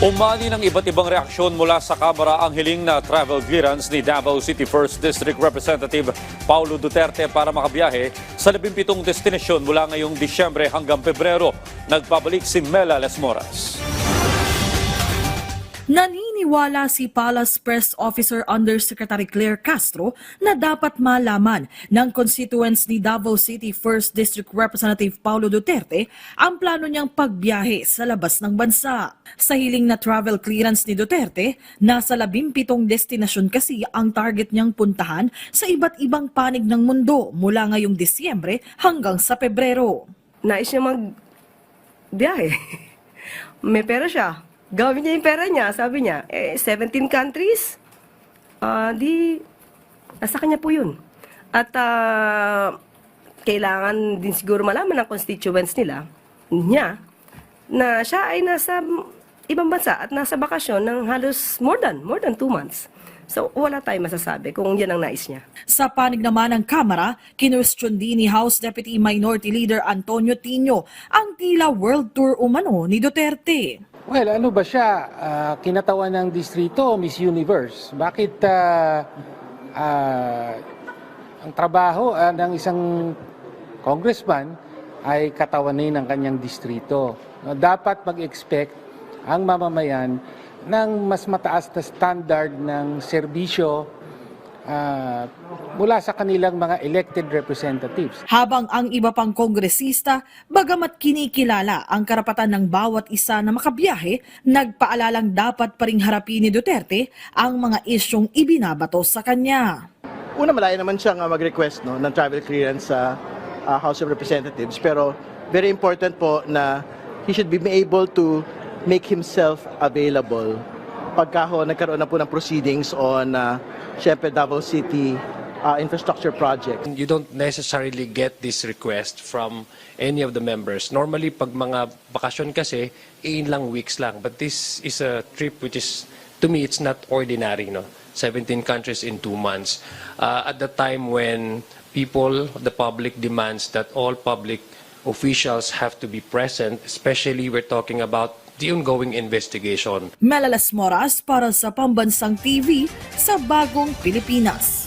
Umani ng iba't ibang reaksyon mula sa Kamara ang hiling na travel clearance ni Davao City 1st District Representative Paulo Duterte para makabiyahe sa 17 destinasyon mula ngayong Disyembre hanggang Pebrero. Nagpabalik si Mela Lesmoras. Naniniwala si Palace Press Officer Undersecretary Claire Castro na dapat malaman ng constituents ni Davao City 1st District Representative Paulo Duterte ang plano niyang pagbiyahe sa labas ng bansa. Sa hiling na travel clearance ni Duterte, nasa 17 destinasyon kasi ang target niyang puntahan sa iba't ibang panig ng mundo mula ngayong Disyembre hanggang sa Pebrero. Nais niya magbiyahe. May pera siya. Gawin niya yung pera niya, sabi niya, 17 countries, nasa kanya po yun. At kailangan din siguro malaman ng constituents niya, na siya ay nasa ibang bansa at nasa bakasyon ng halos more than 2 months. So wala tayong masasabi kung yan ang nais niya. Sa panig naman ng Kamara, kinwestiyon din ni House Deputy Minority Leader Antonio Tino ang tila world tour umano ni Duterte. Well, ano ba siya? Kinatawan ng distrito, Miss Universe. Bakit ang trabaho ng isang congressman ay katawanin ng kanyang distrito? Dapat mag-expect ang mamamayan ng mas mataas na standard ng serbisyo mula sa kanilang mga elected representatives. Habang ang iba pang kongresista, bagamat kinikilala ang karapatan ng bawat isa na makabiyahe, nagpaalalang dapat pa ring harapin ni Duterte ang mga isyong ibinabato sa kanya. Una, malaya naman siyang mag-request ng travel clearance sa House of Representatives, pero very important po na he should be able to make himself available pagka nagkaroon na po ng proceedings on syempre Davao City infrastructure project. You don't necessarily get this request from any of the members. Normally, pag mga bakasyon kasi, ilang weeks lang. But this is a trip which is, to me, it's not ordinary, no? 17 countries in 2 months. At the time when the public demands that all public officials have to be present, especially we're talking about the ongoing investigation. Mela Lesmoras para sa Pambansang TV sa Bagong Pilipinas.